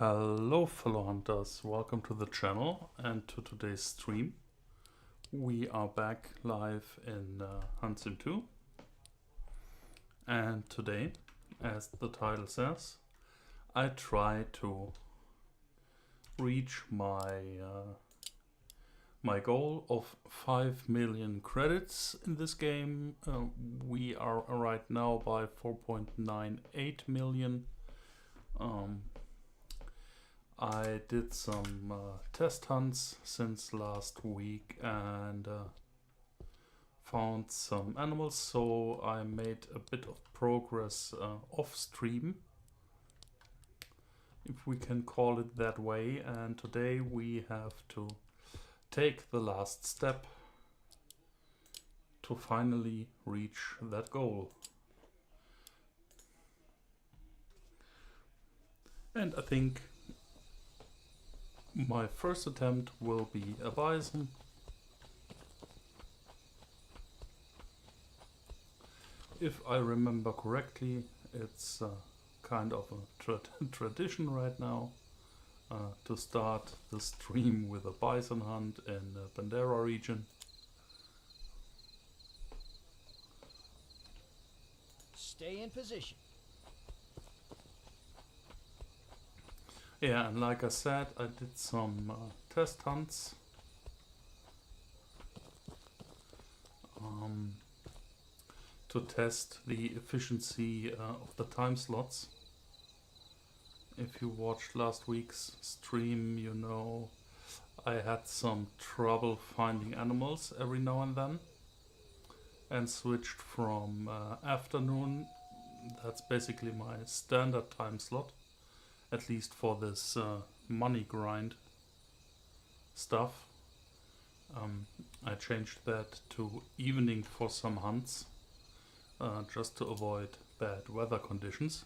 Hello fellow hunters, welcome to the channel and to today's stream. We are back live in Hunt Sim 2, and today, as the title says, I try to reach my goal of 5 million credits in this game. We are right now by 4.98 million. I did some test hunts since last week and found some animals, so I made a bit of progress off stream, if we can call it that way, and today we have to take the last step to finally reach that goal. And I think my first attempt will be a bison. If I remember correctly, it's kind of a tradition right now to start the stream with a bison hunt in the Bandera region. Stay in position. Yeah, and like I said, I did some test hunts. To test the efficiency of the time slots. If you watched last week's stream, you know I had some trouble finding animals every now and then, and switched from afternoon, that's basically my standard time slot, at least for this money grind stuff. I changed that to evening for some hunts, just to avoid bad weather conditions.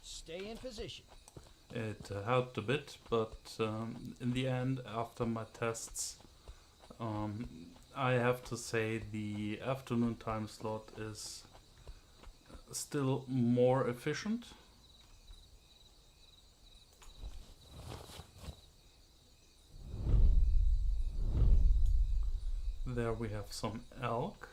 Stay in position. It helped a bit, but in the end, after my tests, I have to say the afternoon time slot is still more efficient. There we have some elk.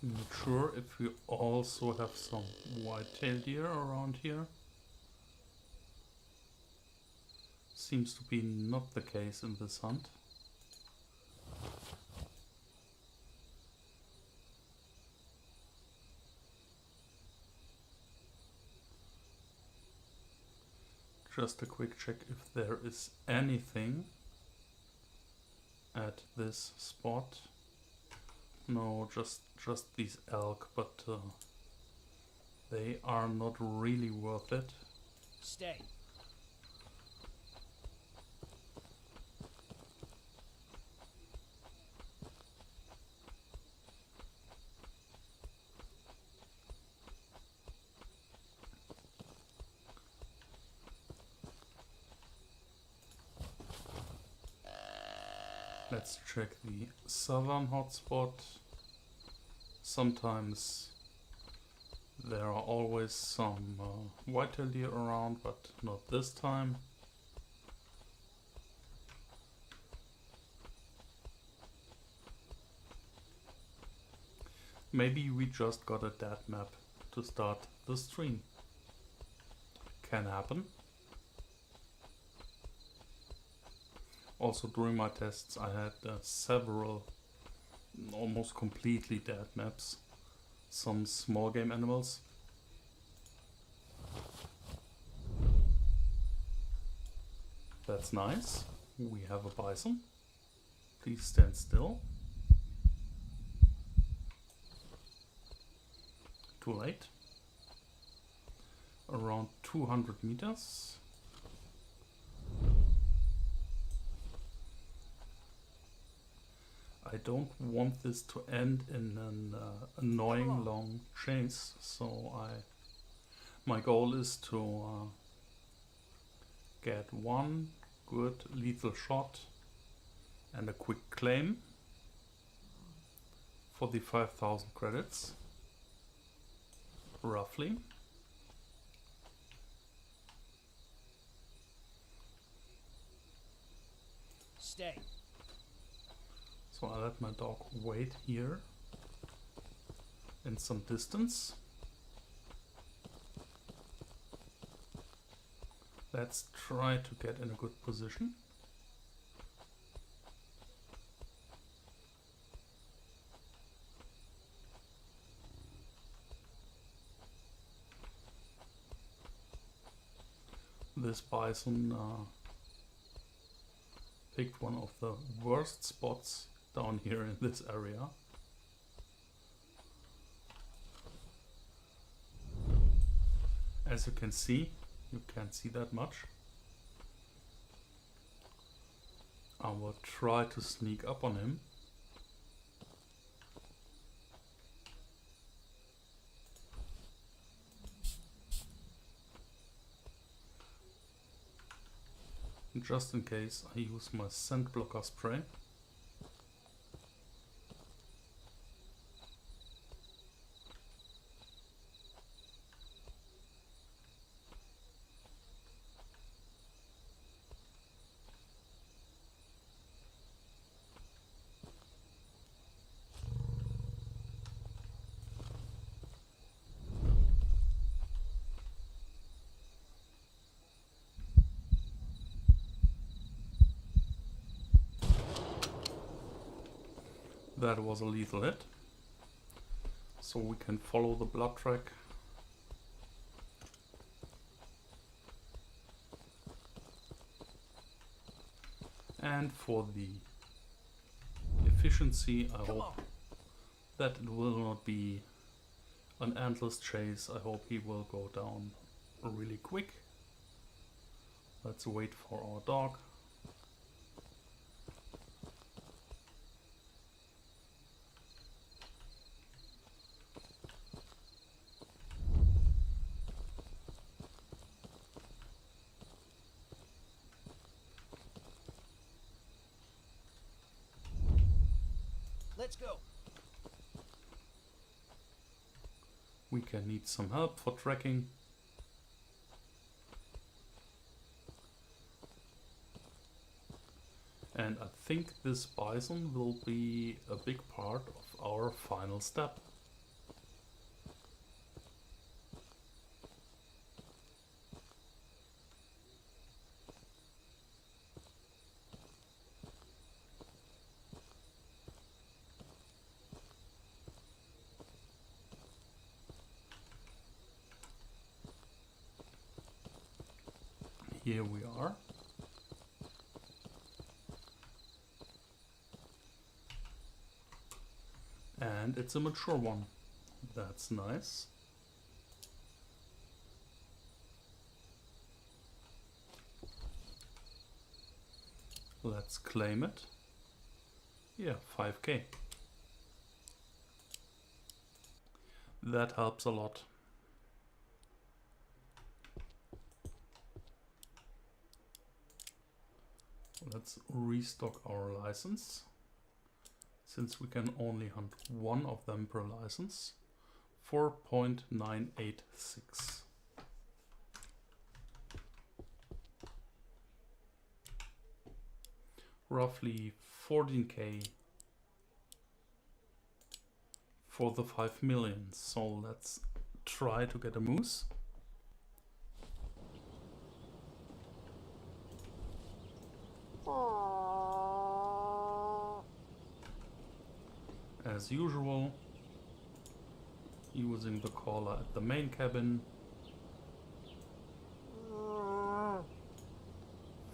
I'm not sure if we also have some white-tailed deer around here. Seems to be not the case in this hunt. Just a quick check if there is anything at this spot. No, just these elk, but they are not really worth it. Stay. Let's check the southern hotspot. Sometimes there are always some white-tailed deer around, but not this time. Maybe we just got a dead map to start the stream. Can happen. Also, during my tests I had several almost completely dead maps. Some small game animals. That's nice. We have a bison. Please stand still. Too late. Around 200 meters. I don't want this to end in an annoying long chase, so my goal is to get one good lethal shot and a quick claim for the 5,000 credits. roughly. Stay. So I let my dog wait here in some distance. Let's try to get in a good position. This bison picked one of the worst spots down here in this area. As you can see, you can't see that much. I will try to sneak up on him. Just in case, I use my scent blocker spray. That was a lethal hit. So we can follow the blood track. And for the efficiency, I hope that it will not be an endless chase. I hope he will go down really quick. Let's wait for our dog. Let's go. We can need some help for tracking. And I think this bison will be a big part of our final step. Here we are. And it's a mature one. That's nice. Let's claim it. Yeah, 5K. That helps a lot. Let's restock our license. Since we can only hunt one of them per license. 4.986. Roughly 14K for the 5 million. So let's try to get a moose. As usual, using the caller at the main cabin.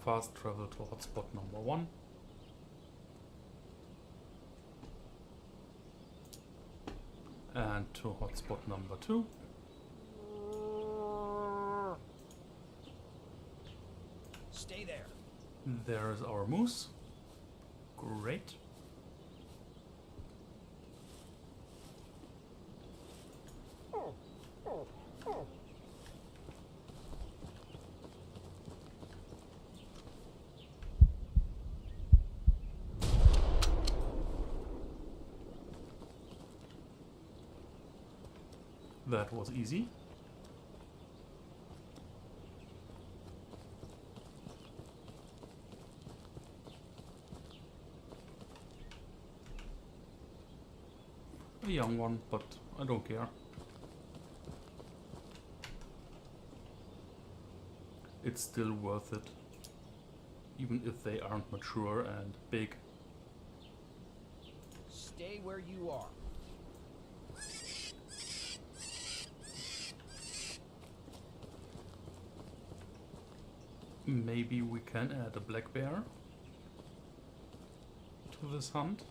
Fast travel to hotspot number 1. And to hotspot number 2. Stay there. There is our moose. Great. That was easy. A young one, but I don't care. It's still worth it, even if they aren't mature and big. Stay where you are. Maybe we can add a black bear to this hunt.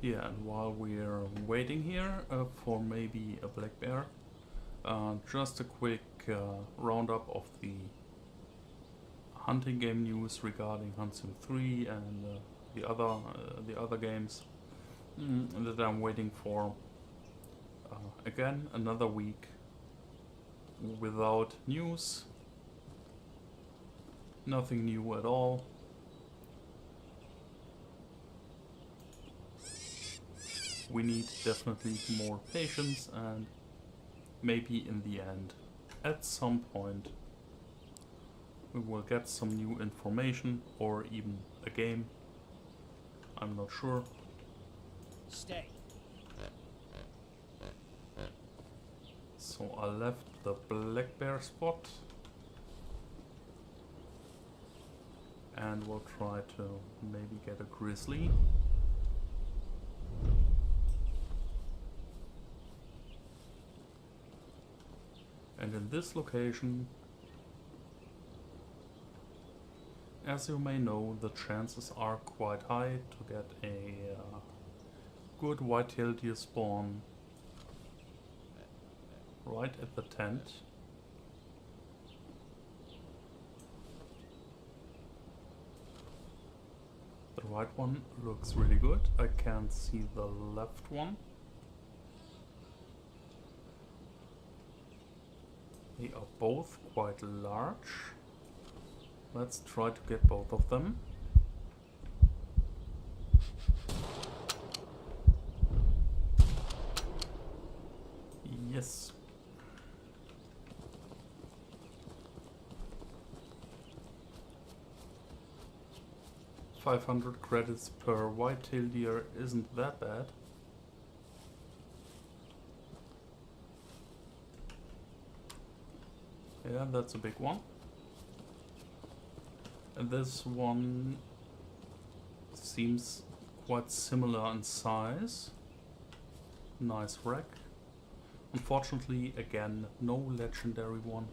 Yeah, and while we're waiting here for maybe a black bear, just a quick roundup of the hunting game news regarding Hunt Sim 3 and the other games that I'm waiting for. Again, another week without news, nothing new at all. We need definitely more patience, and maybe in the end, at some point, we will get some new information or even a game. I'm not sure. Stay. So I left the black bear spot and we'll try to maybe get a grizzly. And in this location, as you may know, the chances are quite high to get a good white-tailed deer spawn right at the tent. The right one looks really good. I can't see the left one. They are both quite large. Let's try to get both of them. Yes. $500 credits per white-tailed deer isn't that bad. Yeah, that's a big one. And this one seems quite similar in size. Nice rack. Unfortunately, again, no legendary one.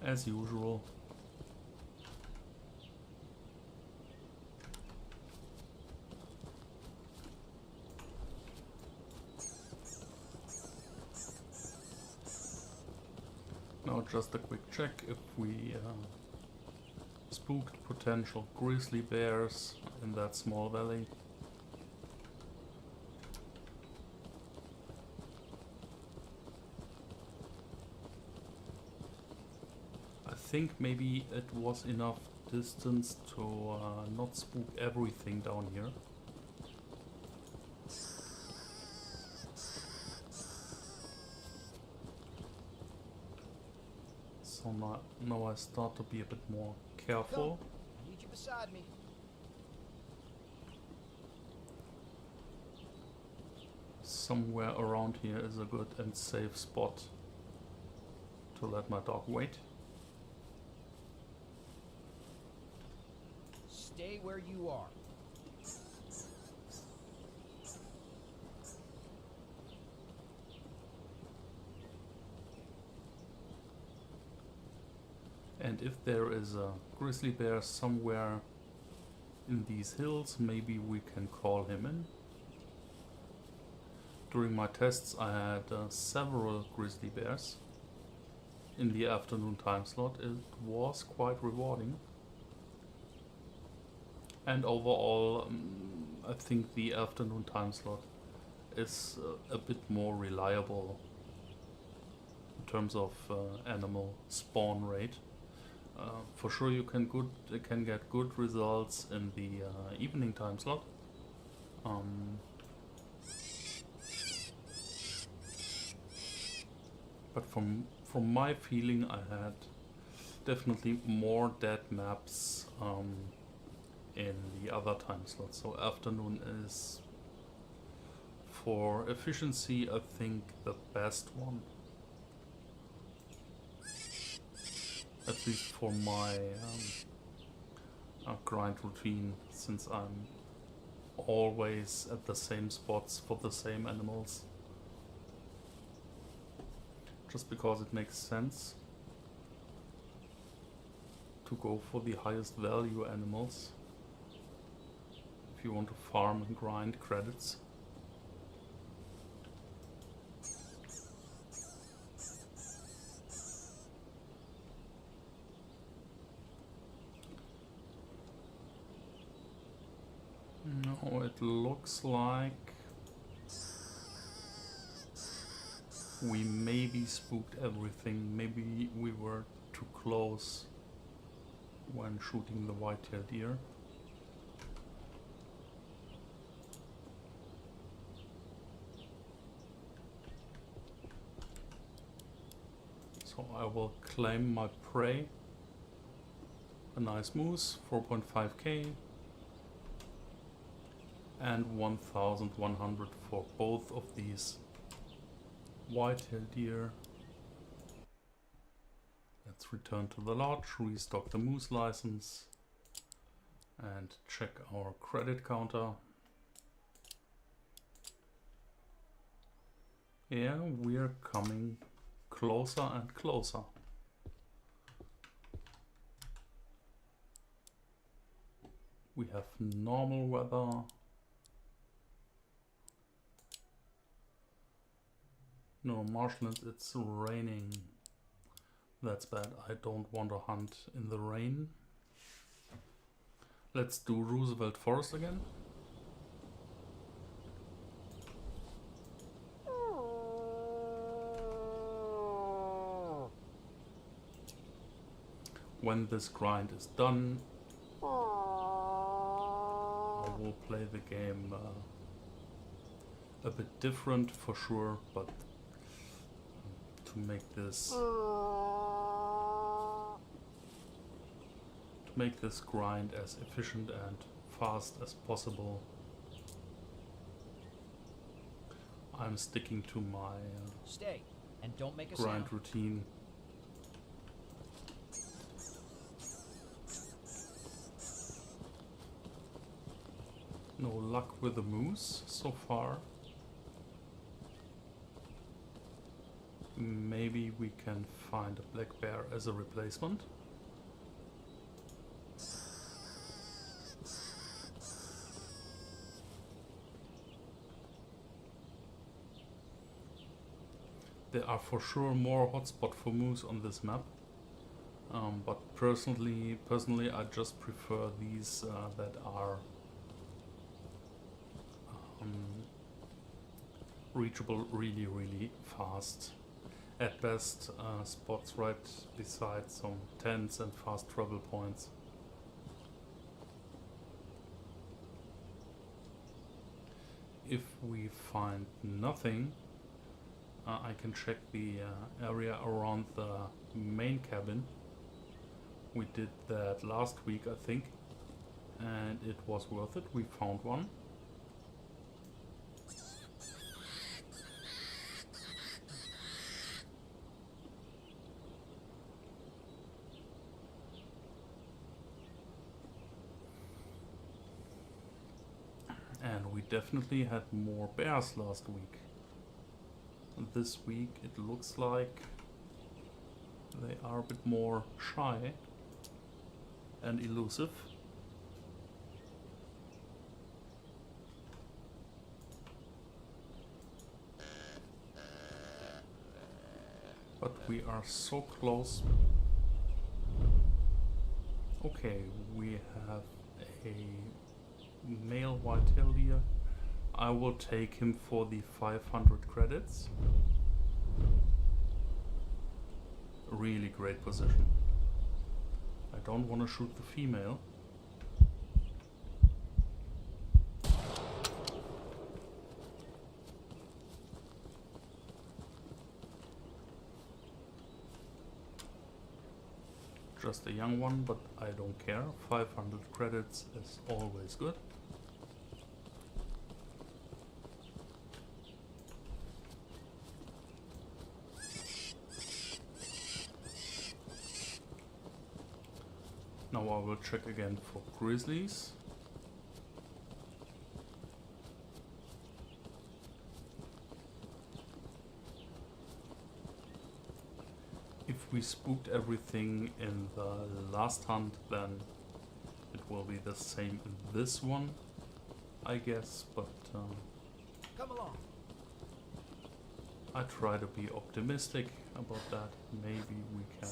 As usual. Now just a quick check if we spooked potential grizzly bears in that small valley. I think maybe it was enough distance to not spook everything down here. So now I start to be a bit more careful. Come. I need you beside me. Somewhere around here is a good and safe spot to let my dog wait. Stay where you are. And if there is a grizzly bear somewhere in these hills, maybe we can call him in. During my tests I had several grizzly bears in the afternoon time slot, it was quite rewarding. And overall, I think the afternoon time slot is a bit more reliable in terms of animal spawn rate. For sure, you can get good results in the evening time slot. But from my feeling, I had definitely more dead maps in the other time slots. So afternoon is, for efficiency, I think the best one. At least for my grind routine, since I'm always at the same spots for the same animals. Just because it makes sense to go for the highest value animals if you want to farm and grind credits. No, it looks like we maybe spooked everything. Maybe we were too close when shooting the white-tailed deer. So I will claim my prey. A nice moose, 4.5k. And 1,100 for both of these white-tailed deer. Let's return to the lodge, restock the moose license, and check our credit counter. Yeah, we're coming closer and closer. We have normal weather. No, marshlands, it's raining. That's bad. I don't want to hunt in the rain. Let's do Roosevelt Forest again. When this grind is done, I will play the game a bit different for sure, but to make this grind as efficient and fast as possible, I'm sticking to my Stay and don't make a grind sound. routine. No luck with the moose so far. Maybe we can find a black bear as a replacement. There are for sure more hotspots for moose on this map, but personally, I just prefer these that are reachable really fast. At best, spots right beside some tents and fast travel points. If we find nothing, I can check the area around the main cabin. We did that last week, I think, and it was worth it. We found one. And we definitely had more bears last week. This week it looks like they are a bit more shy and elusive. But we are so close. Okay, we have a male whitetail deer. I will take him for the 500 credits. Really great position. I don't want to shoot the female. Just a young one, but I don't care. 500 credits is always good. Now I will check again for grizzlies. If we spooked everything in the last hunt, then it will be the same in this one, I guess, but Come along. I try to be optimistic about that. Maybe we can.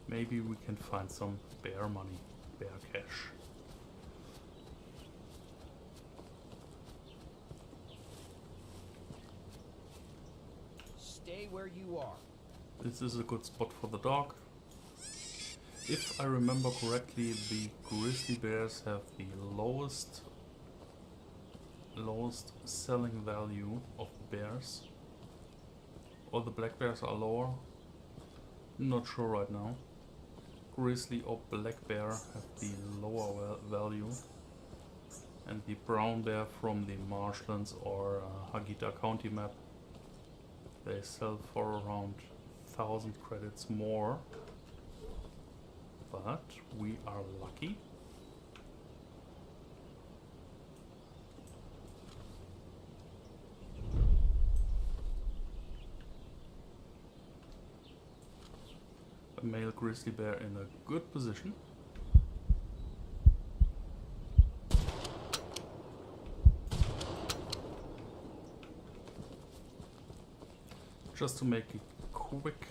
Maybe we can find some bear money, bear cash. Stay where you are. This is a good spot for the dog. If I remember correctly, the grizzly bears have the lowest selling value of bears. Or the black bears are lower. Not sure right now. Grizzly or black bear have the lower value, and the brown bear from the marshlands or Hagita County map, they sell for around 1000 credits more, but we are lucky. A male grizzly bear in a good position. Just to make it quick,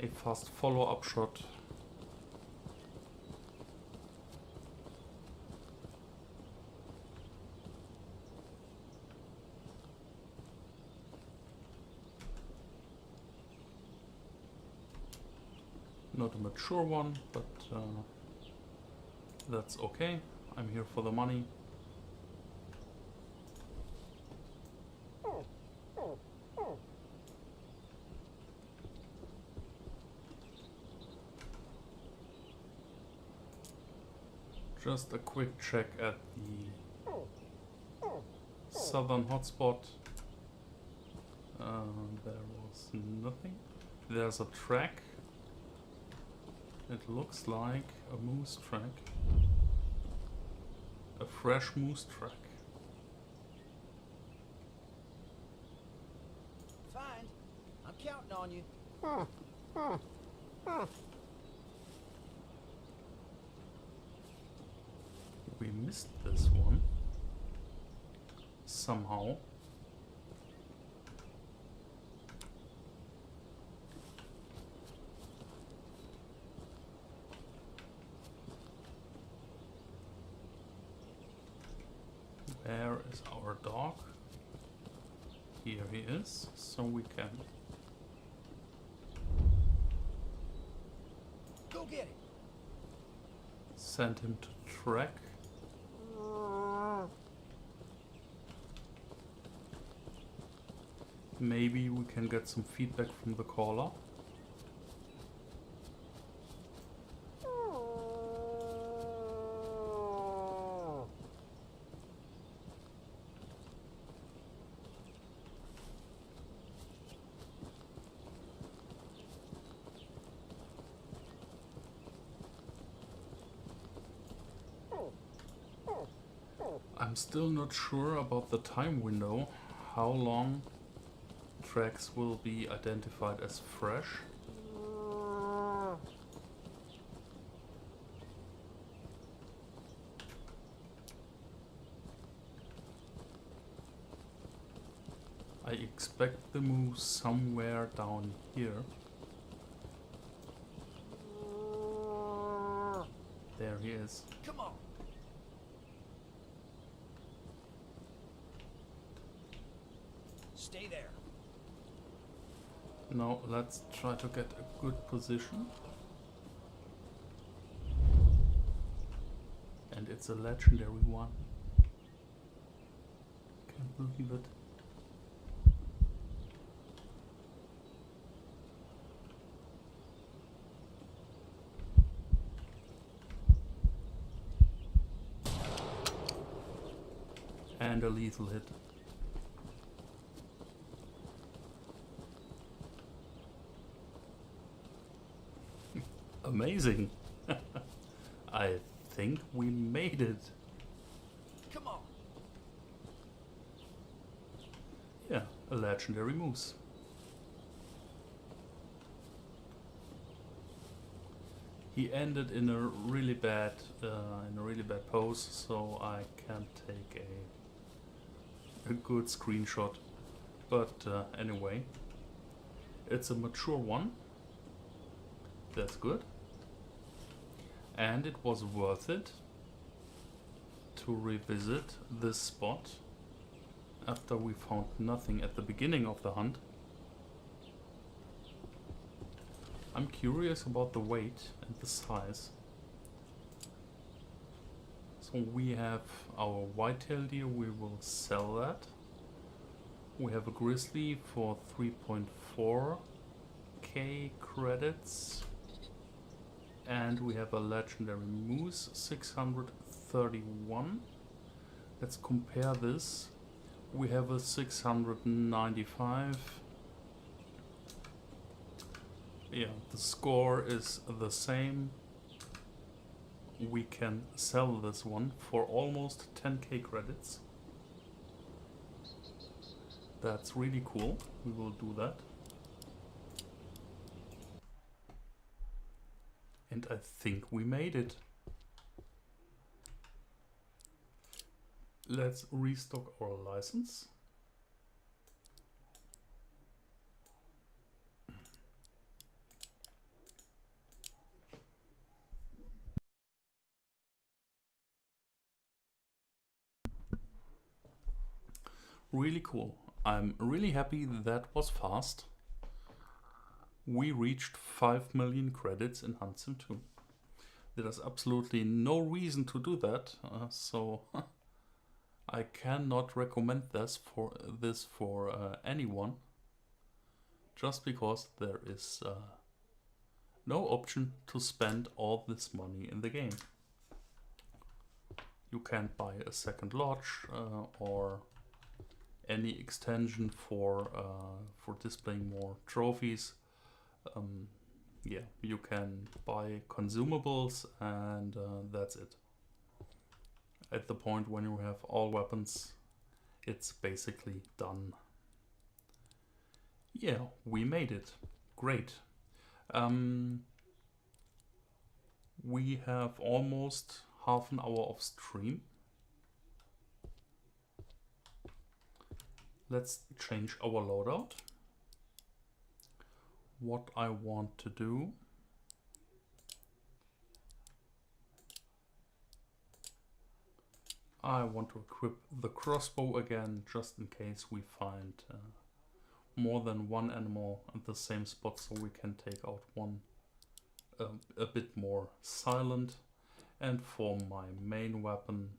a fast follow-up shot. Not a mature one, but that's okay. I'm here for the money. Just a quick check at the southern hotspot. There was nothing. There's a track. It looks like a moose track. A fresh moose track. Fine. I'm counting on you. We missed this one. Somehow. Where is our dog? Here he is, so we can Go get it. send him to track. Maybe we can get some feedback from the caller. I'm still not sure about the time window, how long tracks will be identified as fresh. expect the moose somewhere down here. There he is. Come on. Stay there. Now let's try to get a good position. And it's a legendary one. Can't believe it. And a lethal hit. Amazing. I think we made it. Come on. Yeah, a legendary moose. He ended in a really bad pose, so I can't take a good screenshot. But anyway, it's a mature one. That's good. And it was worth it to revisit this spot after we found nothing at the beginning of the hunt. I'm curious about the weight and the size. So we have our whitetail deer, we will sell that. We have a grizzly for 3.4k credits. And we have a legendary moose, 631. Let's compare this. We have a 695. Yeah, the score is the same. We can sell this one for almost 10k credits. That's really cool. We will do that. And I think we made it. Let's restock our license. Really cool. I'm really happy that was fast. We reached 5 million credits in Hunt Sim 2. There is absolutely no reason to do that, so I cannot recommend this for anyone, just because there is no option to spend all this money in the game. You can't buy a second lodge or any extension for displaying more trophies. Yeah, you can buy consumables and that's it. At the point when you have all weapons, it's basically done. Yeah, we made it. Great. We have almost half an hour of stream. Let's change our loadout. What I want to do, I want to equip the crossbow again, just in case we find more than one animal at the same spot, so we can take out one a bit more silent. And for my main weapon,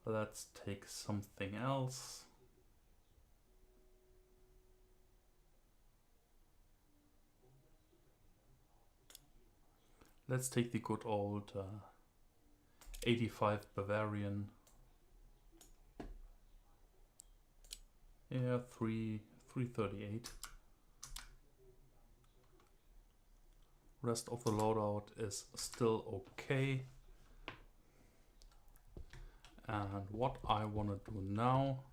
let's take something else. Let's take the good old 85 Bavarian. Yeah, 338. Rest of the loadout is still okay. And what I want to do now,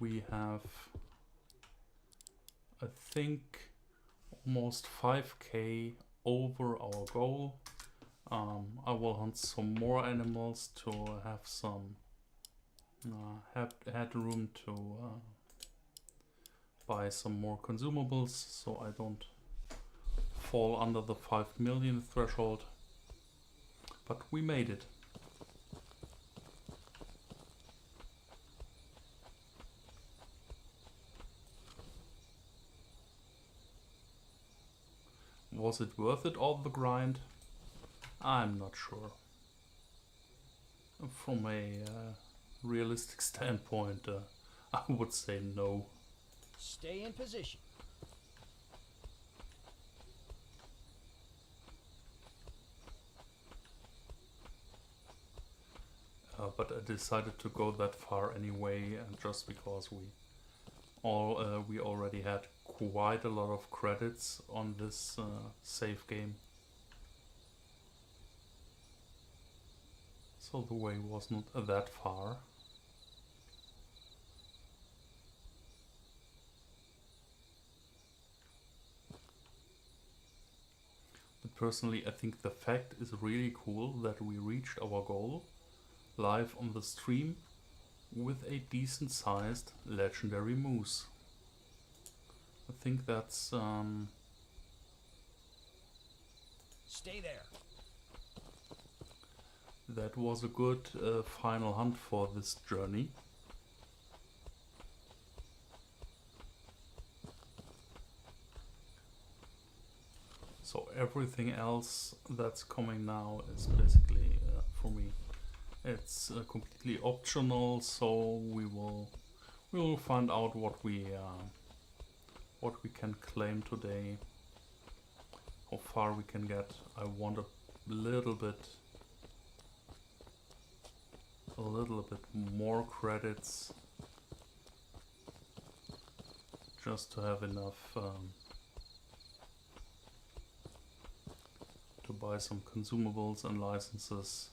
we have, I think, almost 5k over our goal. I will hunt some more animals to have some headroom to buy some more consumables so I don't fall under the 5 million threshold. But we made it. Was it worth it, all the grind? I'm not sure. From a realistic standpoint, I would say no. Stay in position. But I decided to go that far anyway, and just because we already had quite a lot of credits on this save game. So the way was not that far. But personally, I think the fact is really cool that we reached our goal live on the stream with a decent sized legendary moose. I think that's Stay there. that was a good final hunt for this journey. So everything else that's coming now is basically for me, it's completely optional. So we will find out what we can claim today, how far we can get. I want a little bit more credits just to have enough to buy some consumables and licenses,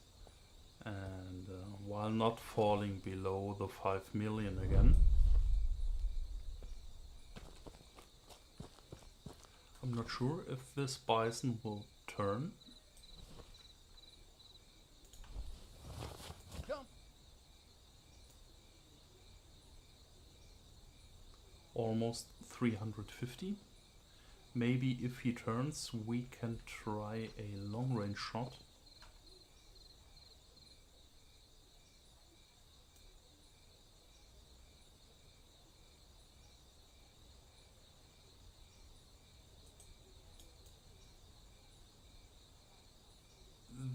and while not falling below the 5 million again. I'm not sure if this bison will turn. Come. Almost 350. Maybe if he turns, we can try a long range shot.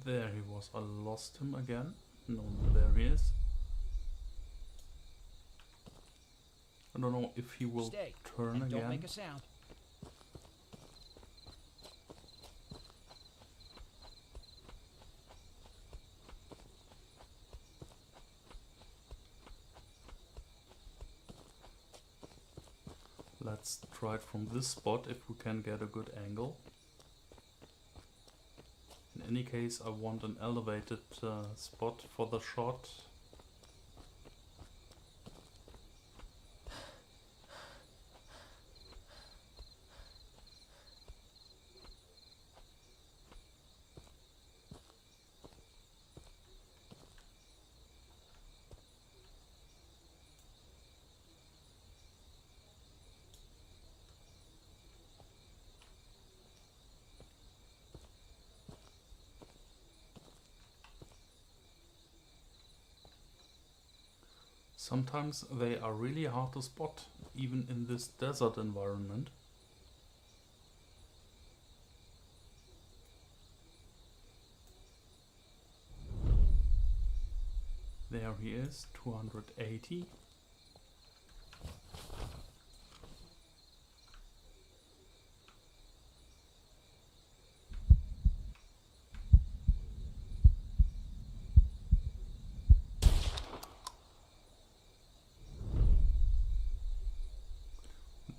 There he was. I lost him again. No, there he is. I don't know if he will Stay. turn And again. don't make a sound. Let's try it from this spot if we can get a good angle. In any case, I want an elevated spot for the shot. Sometimes they are really hard to spot, even in this desert environment. There he is, 280.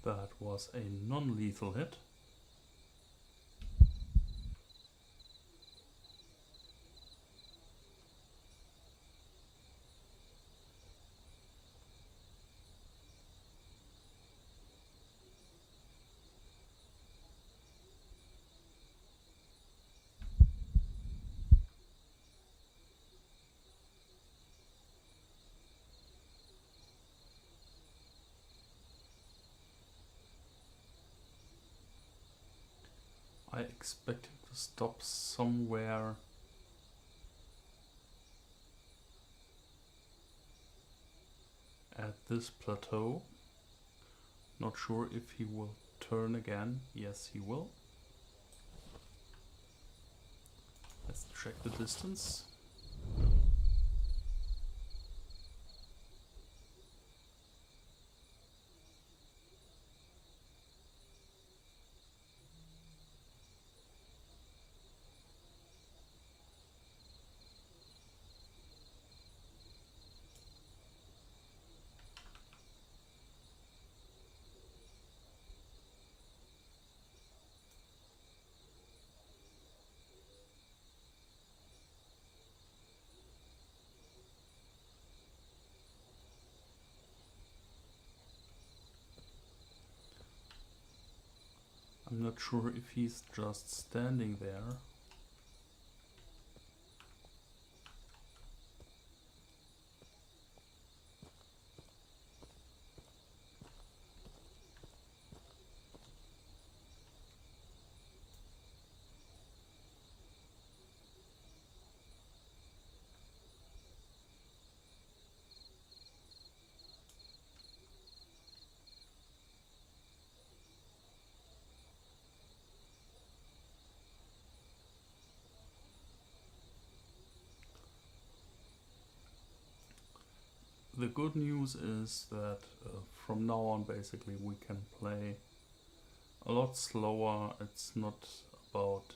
That was a non-lethal hit. I expect him to stop somewhere at this plateau. Not sure if he will turn again. Yes, he will. Let's check the distance. I'm not sure if he's just standing there. The good news is that from now on basically we can play a lot slower. It's not about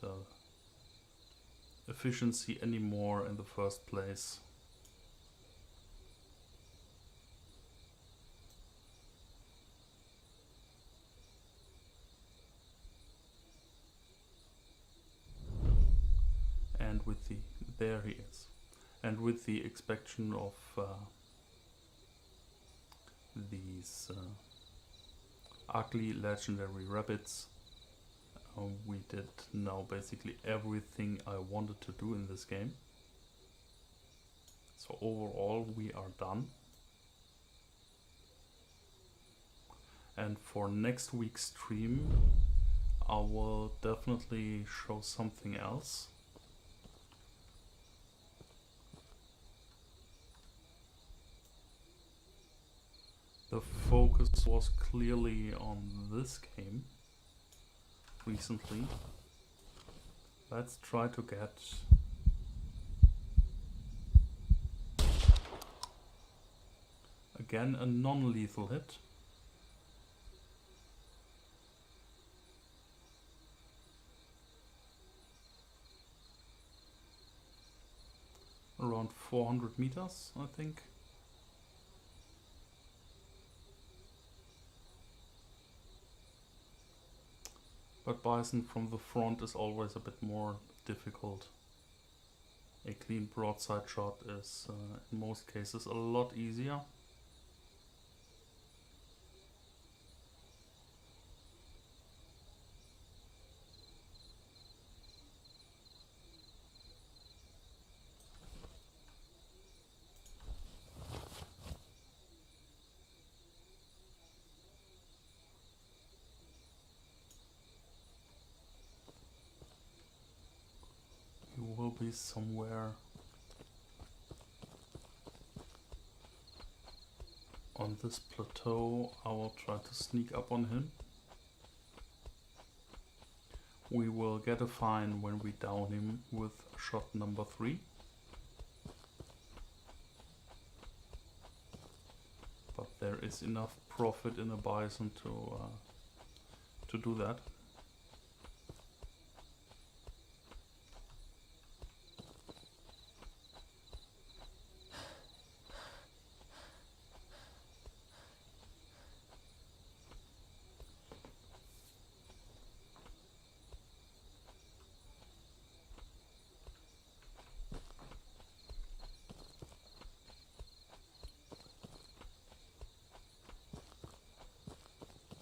efficiency anymore in the first place. And with the, there he is. And with the expansion of these ugly legendary rabbits, we did now basically everything I wanted to do in this game. So overall we are done. And for next week's stream I will definitely show something else. The focus was clearly on this game recently. Let's try to get again a non-lethal hit. Around 400 meters, I think. But bison from the front is always a bit more difficult. A clean broadside shot is in most cases a lot easier. Will be somewhere on this plateau. I will try to sneak up on him. We will get a fine when we down him with shot number 3. But there is enough profit in a bison to do that.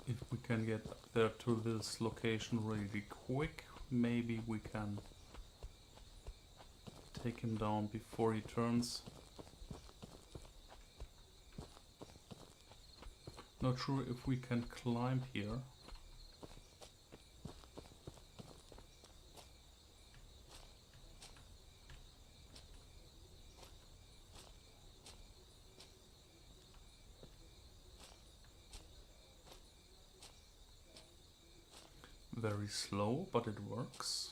If we can get there to this location really quick, maybe we can take him down before he turns. Not sure if we can climb here. Very slow, but it works.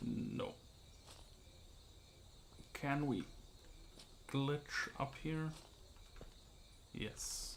No. Can we glitch up here? Yes.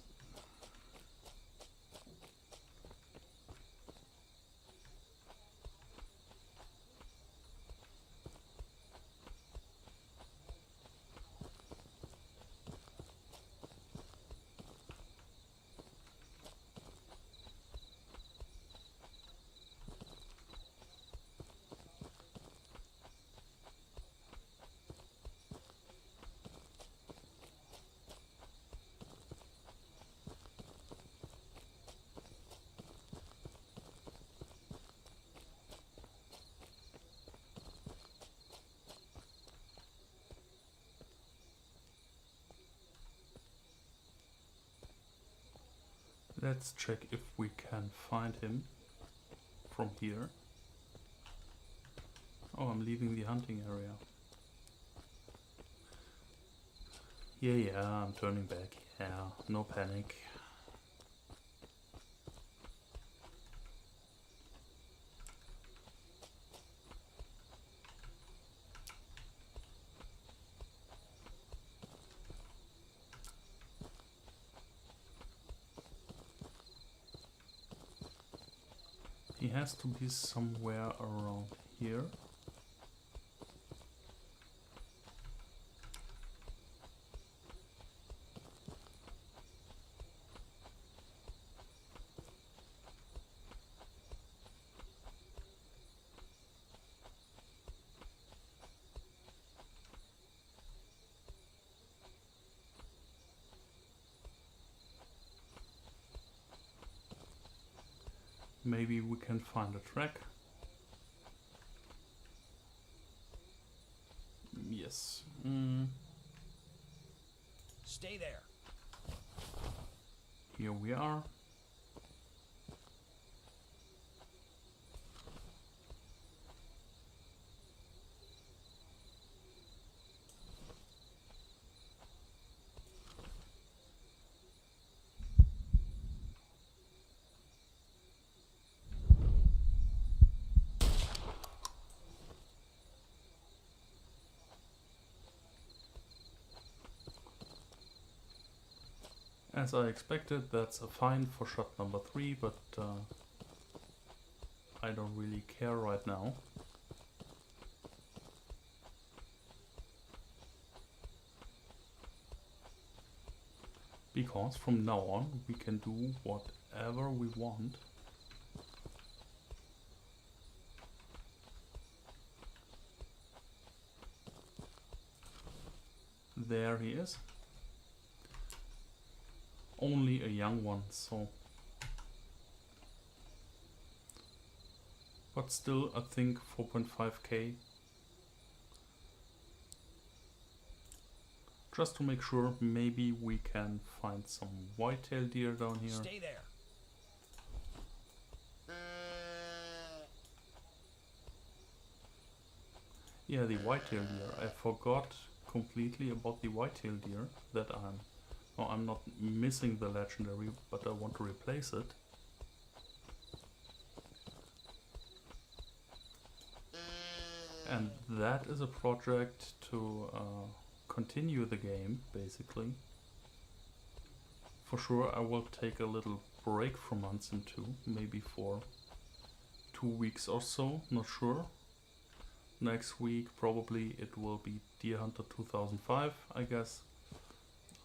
Let's check if we can find him from here. Oh, I'm leaving the hunting area. Yeah, I'm turning back. Yeah, no panic. He has to be somewhere around here. Maybe we can find a track. Yes. Stay there. Here we are. As I expected, that's a fine for shot number 3, but I don't really care right now. Because from now on we can do whatever we want. There he is. Only a young one, so. But still, I think 4.5k. Just to make sure, maybe we can find some whitetail deer down here. Stay there. Yeah, the whitetail deer. I forgot completely about the whitetail deer that I'm not missing the legendary, but I want to replace it. And that is a project to continue the game, basically. For sure, I will take a little break from Munson 2, maybe for 2 weeks or so, not sure. Next week, probably it will be Deer Hunter 2005, I guess.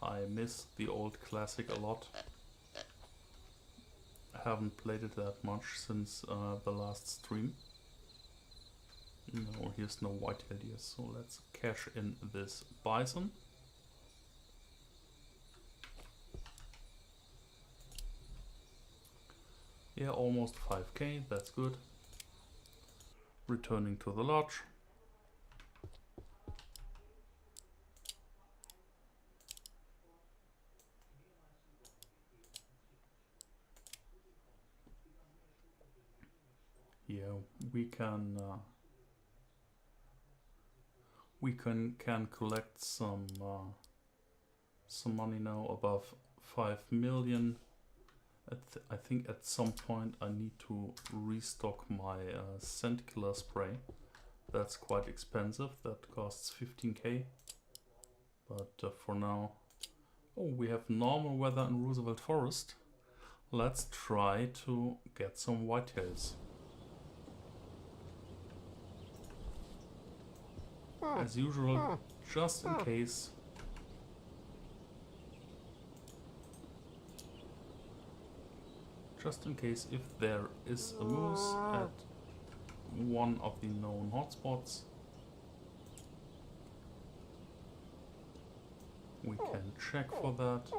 I miss the old classic a lot. I haven't played it that much since the last stream. No, here's no whitetail deer, so let's cash in this bison. Yeah, almost 5k, that's good. Returning to the lodge. Yeah, we can collect some some money now, above 5 million. I think at some point I need to restock my scent killer spray. That's quite expensive, that costs 15k. But for now... Oh, we have normal weather in Roosevelt Forest. Let's try to get some whitetails. As usual, just in case. Just in case if there is a moose at one of the known hotspots, we can check for that.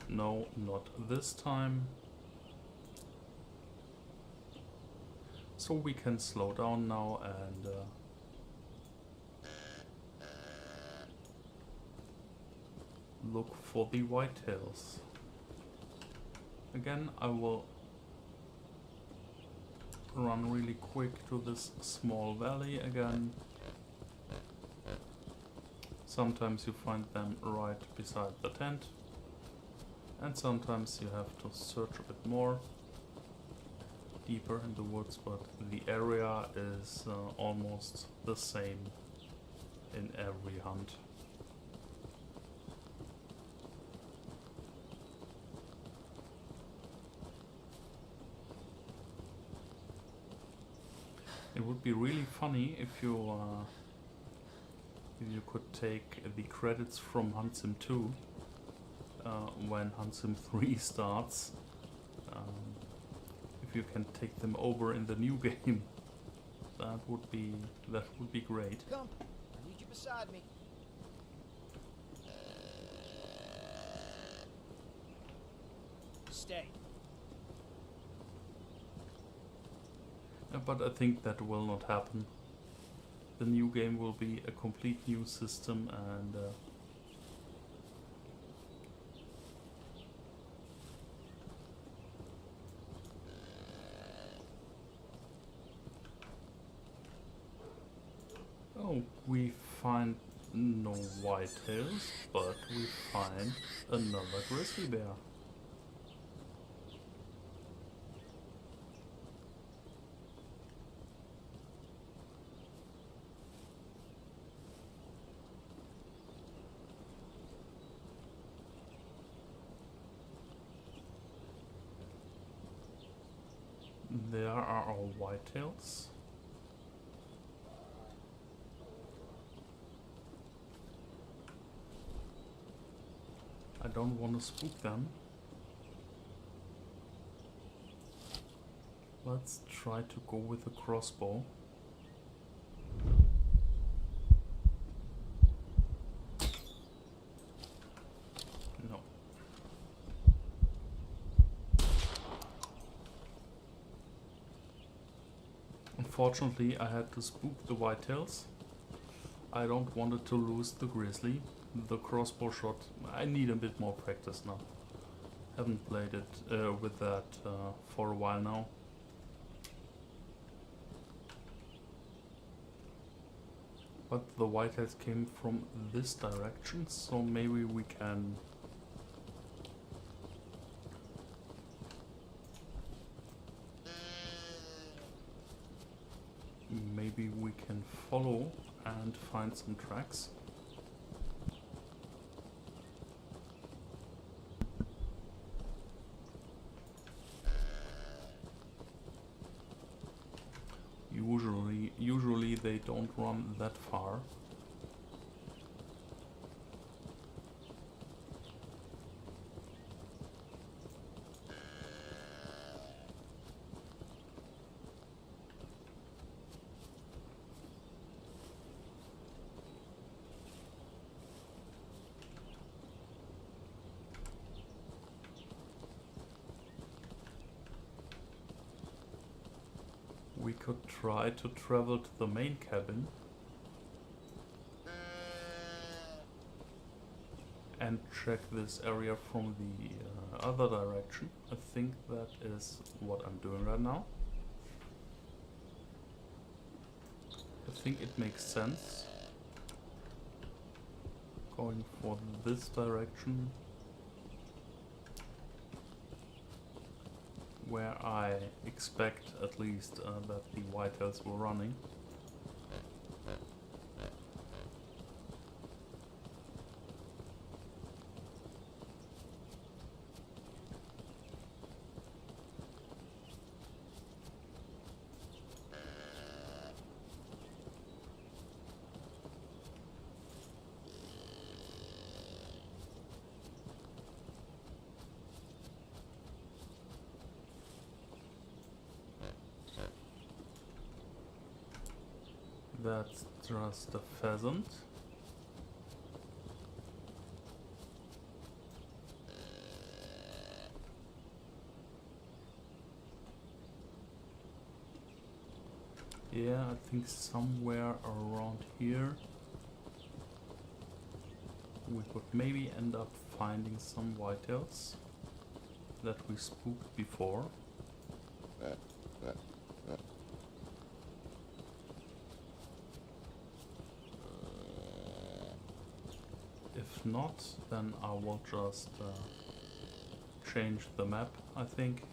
No, not this time. So we can slow down now and look for the whitetails. Again, I will run really quick to this small valley again. Sometimes you find them right beside the tent, and sometimes you have to search a bit more deeper in the woods, but the area is almost the same in every hunt. It would be really funny if you could take the credits from Hunt Sim 2 when Hunt Sim 3 starts. If you can take them over in the new game, that would be great. Come, I need you beside me. Stay. But I think that will not happen. The new game will be a complete new system, and oh, we find no whitetails, but we find another grizzly bear. There are our whitetails. I don't want to spook them. Let's try to go with the crossbow. No. Unfortunately, I had to spook the whitetails. I don't want it to lose the grizzly. The crossbow shot, I need a bit more practice now. Haven't played it with that for a while now. But the whitetails came from this direction, so maybe we can... Maybe we can follow and find some tracks. Usually they don't run that far. We could try to travel to the main cabin and check this area from the other direction. I think that is what I'm doing right now. I think it makes sense. Going for this direction, where I expect at least that the whitetails were running. That's just a pheasant. Yeah, I think somewhere around here we could maybe end up finding some whitetails that we spooked before. If not, then I will just change the map, I think.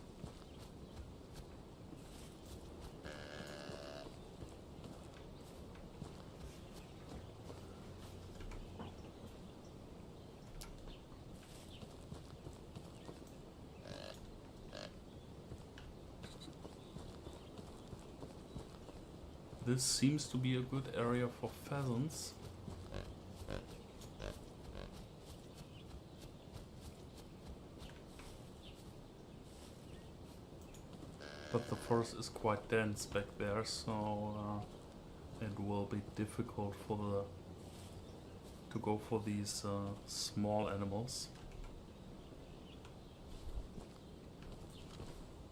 This seems to be a good area for pheasants. But the forest is quite dense back there, so it will be difficult for to go for these small animals.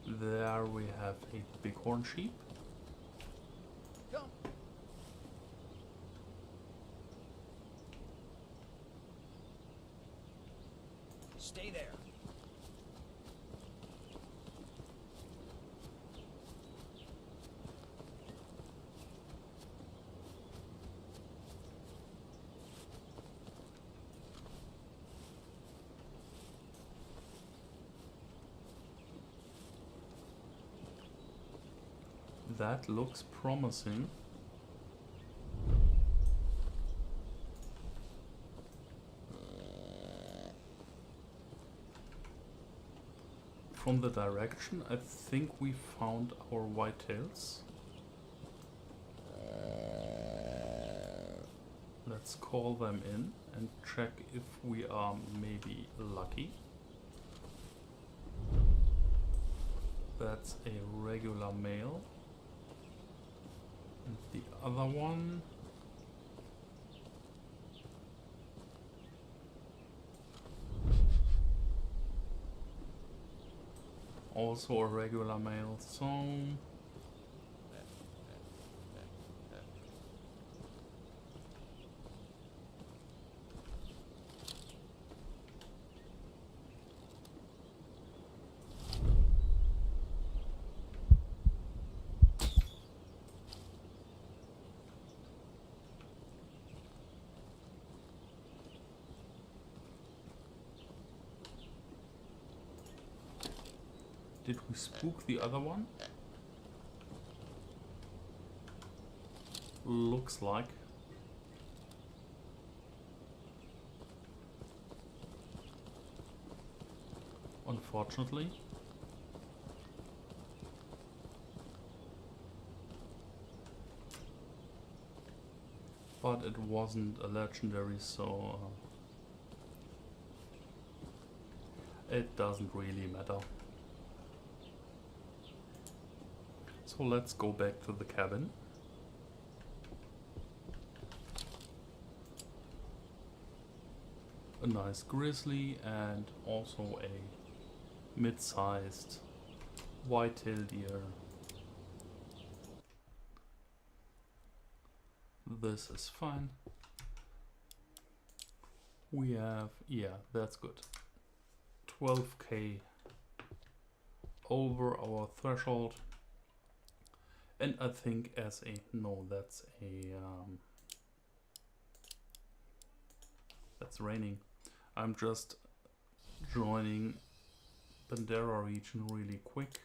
There we have a bighorn sheep. Come. Stay there. That looks promising. From the direction, I think we found our whitetails. Let's call them in and check if we are maybe lucky. That's a regular male. And the other one, also a regular male, so did we spook the other one? Looks like. Unfortunately. But it wasn't a legendary, so it doesn't really matter. So let's go back to the cabin. A nice grizzly and also a mid-sized white-tailed deer. This is fine. We have, yeah, that's good. 12k over our threshold. And I think as a, no, that's it's raining. I'm just joining Bandera region really quick.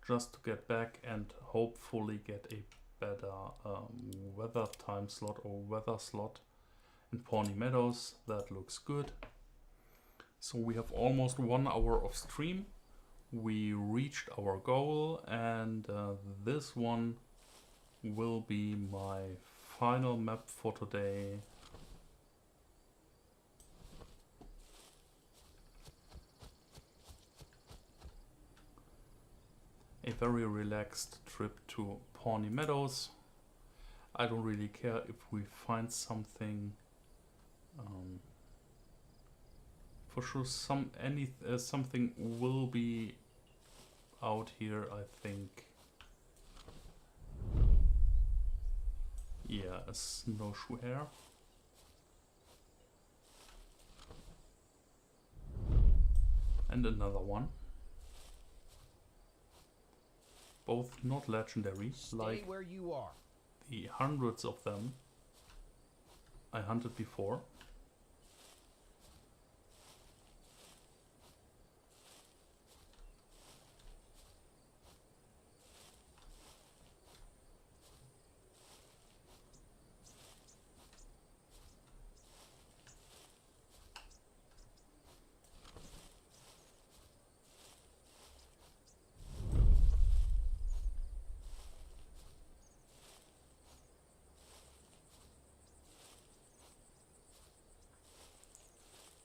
Just to get back and hopefully get a better weather time slot or weather slot in Pawnee Meadows. That looks good. So we have almost 1 hour of stream. We reached our goal, and this one will be my final map for today. A very relaxed trip to Pawnee Meadows. I don't really care if we find something. For sure, something will be out here, I think. Yeah, a snowshoe hare. And another one. Both not legendary, Stay like where you are. the hundreds of them I hunted before.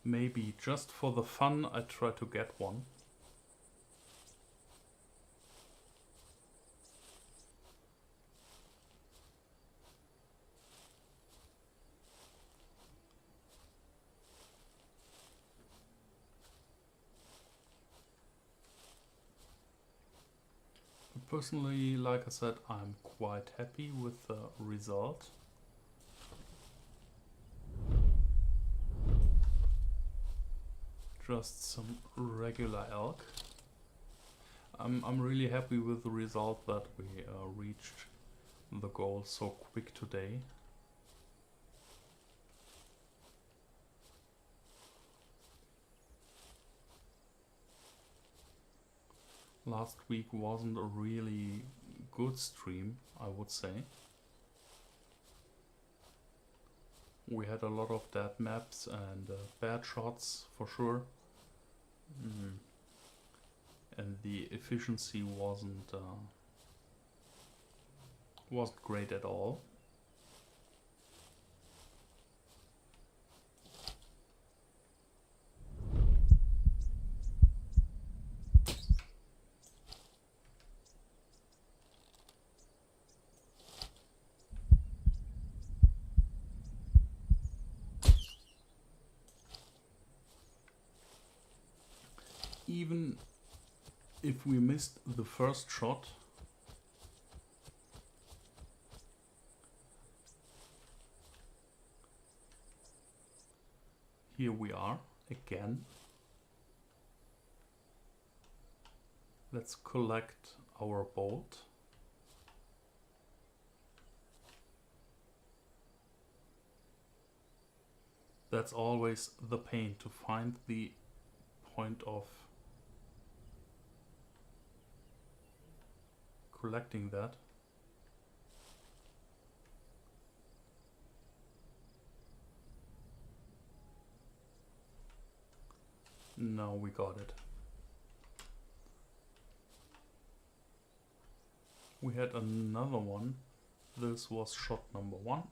Maybe just for the fun I try to get one. Personally, like I said, I'm quite happy with the result. Just some regular elk. I'm really happy with the result that we reached the goal so quick today. Last week wasn't a really good stream, I would say. We had a lot of dead maps and bad shots for sure. And the efficiency wasn't great at all. Even if we missed the first shot, here we are again. Let's collect our bolt. That's always the pain, to find the point of collecting that. Now we got it. We had another one. This was shot number 1.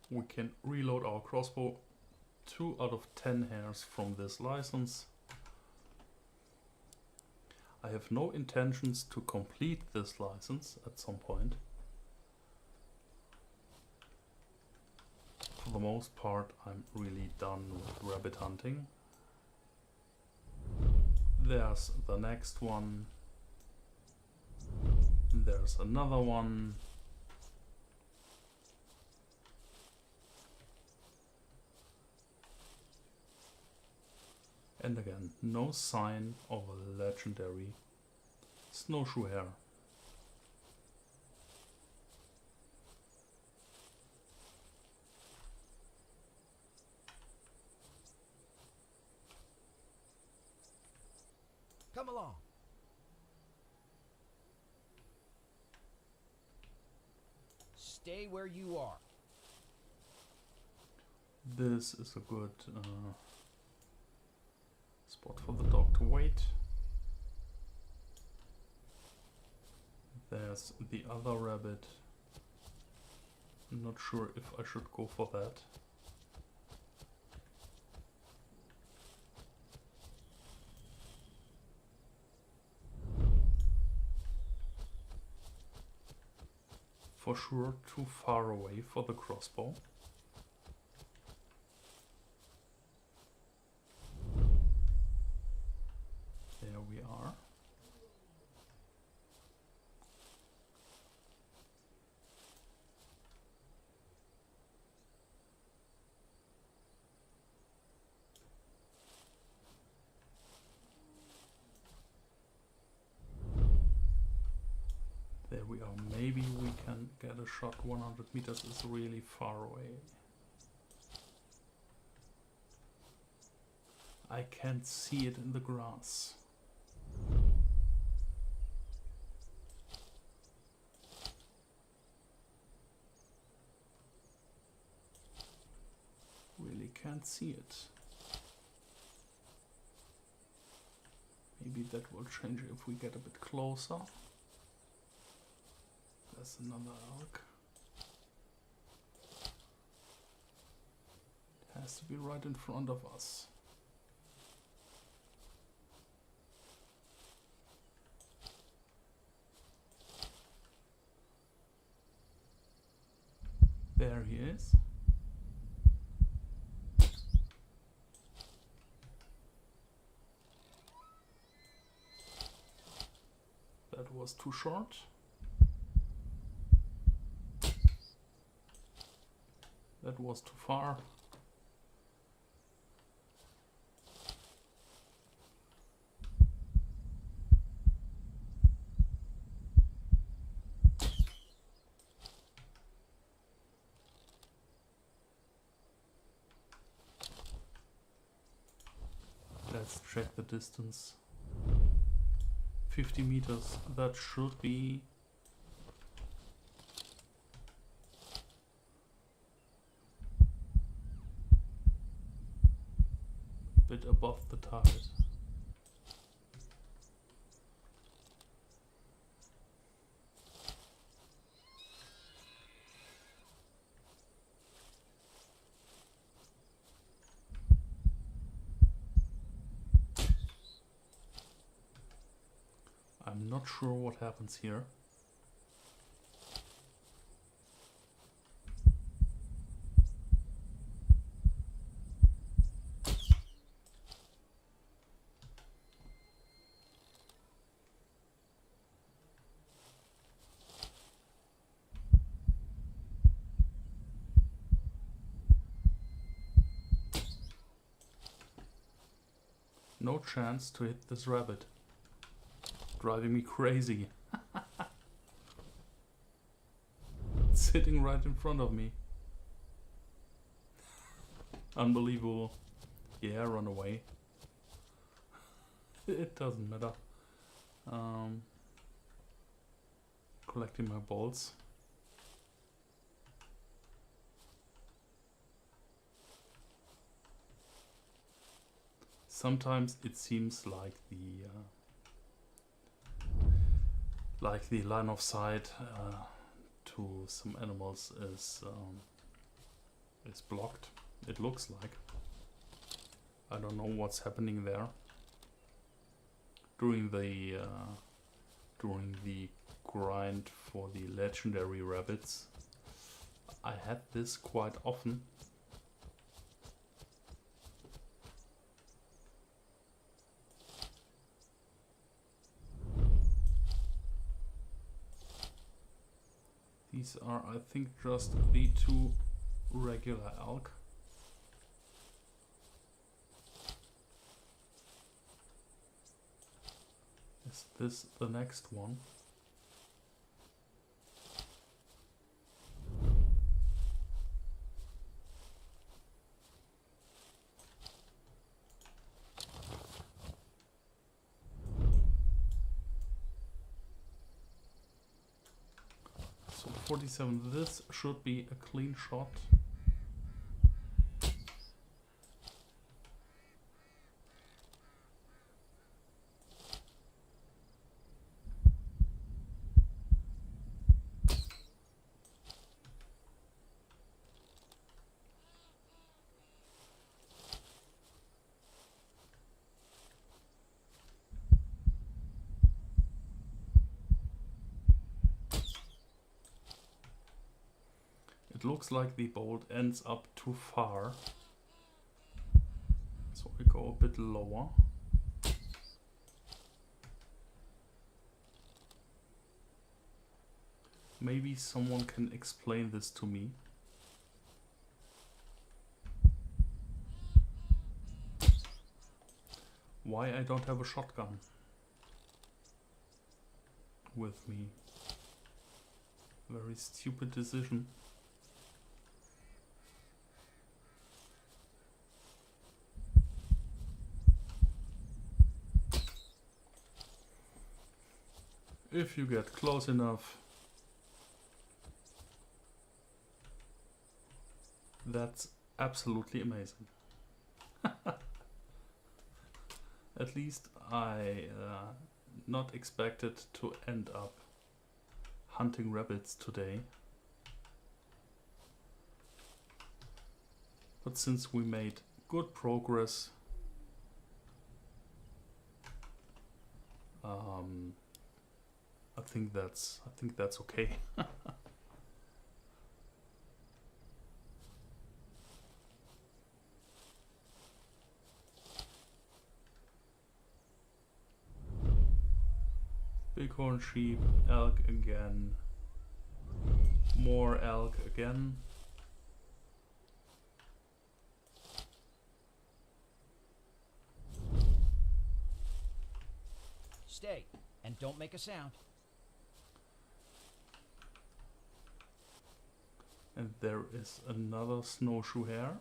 We can reload our crossbow. 2 out of 10 hares from this license. I have no intentions to complete this license at some point. For the most part, I'm really done with rabbit hunting. There's the next one. There's another one. And again, no sign of a legendary snowshoe hare. Come along. Stay where you are. This is a good spot for the dog to wait. There's the other rabbit. I'm not sure if I should go for that. For sure too far away for the crossbow. There we are. There we are. Maybe we can get a shot. 100 meters is really far away. I can't see it in the grass. Really can't see it. Maybe that will change if we get a bit closer. There's another elk. It has to be right in front of us. There he is. That was too short. That was too far. Let's check the distance. 50 meters. That should be a bit above the target. I'm not sure what happens here. No chance to hit this rabbit. Driving me crazy. Sitting right in front of me. Unbelievable. Yeah, run away. It doesn't matter. Collecting my bolts. Sometimes it seems like the line of sight to some animals is blocked. It looks like. I don't know what's happening there. During the grind for the legendary rabbits, I had this quite often. These are, I think, just the two regular elk. Is this the next one? 47. This should be a clean shot. It looks like the bolt ends up too far, so we go a bit lower. Maybe someone can explain this to me. Why I don't have a shotgun with me. Very stupid decision. If you get close enough, that's absolutely amazing. At least I not expected to end up hunting rabbits today. But since we made good progress, I think that's okay. Bighorn sheep, elk again, more elk again. Stay, and don't make a sound. And there is another snowshoe hare.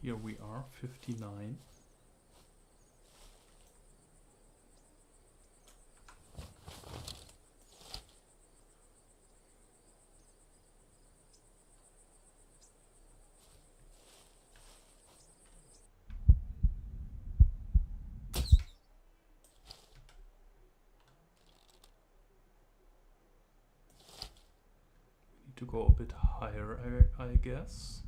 Here we are, 59. Need to go a bit higher, I guess.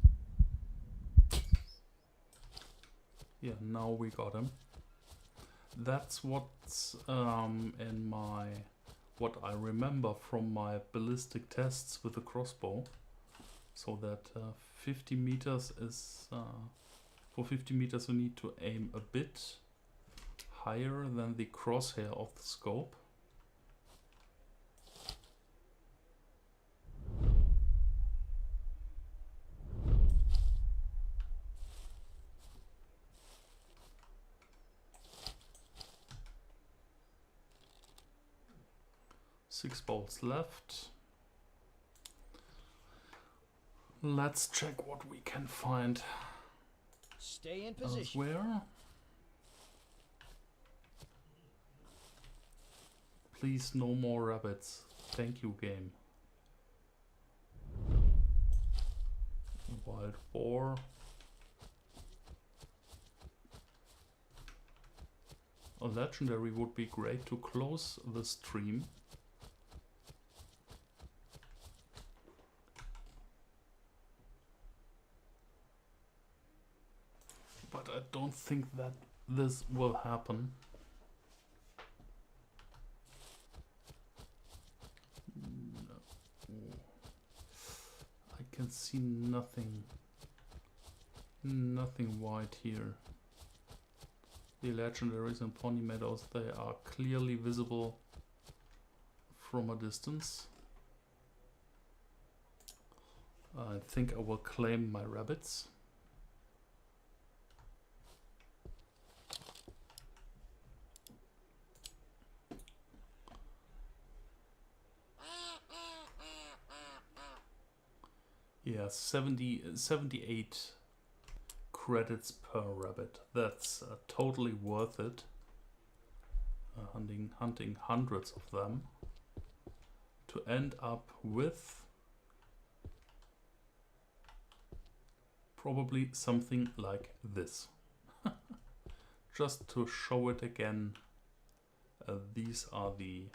Yeah, now we got him. That's what's in what I remember from my ballistic tests with the crossbow. So that 50 meters is for 50 meters you need to aim a bit higher than the crosshair of the scope. Six bolts left. Let's check what we can find Stay in position. elsewhere. Please, no more rabbits. Thank you, game. Wild boar. A legendary would be great to close the stream. But I don't think that this will happen. No. I can see nothing. Nothing white here. The legendaries and pony meadows, they are clearly visible from a distance. I think I will claim my rabbits. Yeah, 78 credits per rabbit. That's totally worth it. Hunting hundreds of them to end up with probably something like this. Just to show it again, these are the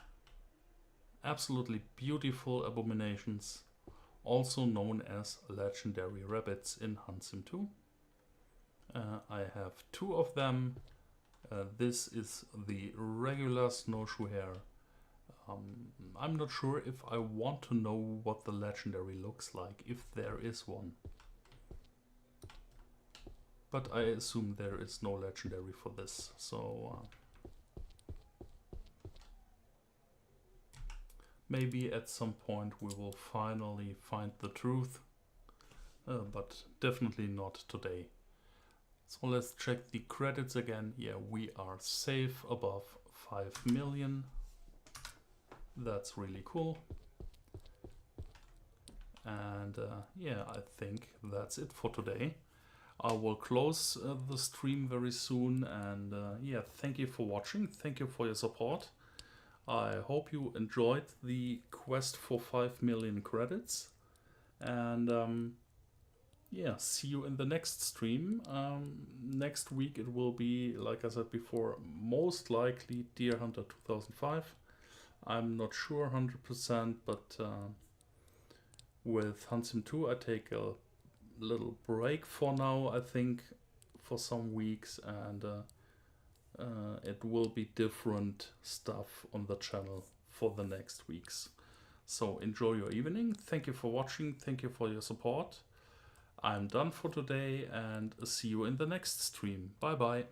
absolutely beautiful abominations, also known as legendary rabbits in Hansim 2. I have 2 of them. This is the regular snowshoe hare. I'm not sure if I want to know what the legendary looks like, if there is one. But I assume there is no legendary for this, so maybe at some point we will finally find the truth, but definitely not today. So let's check the credits again. Yeah, we are safe above 5 million. That's really cool. And yeah, I think that's it for today. I will close the stream very soon, and yeah, thank you for watching. Thank you for your support. I hope you enjoyed the quest for 5 million credits, and yeah, see you in the next stream. Next week it will be, like I said before, most likely Deer Hunter 2005. I'm not sure 100%, but with Hansim 2 I take a little break for now, I think, for some weeks, and it will be different stuff on the channel for the next weeks. So enjoy your evening. Thank you for watching. Thank you for your support. I'm done for today, and see you in the next stream. Bye bye.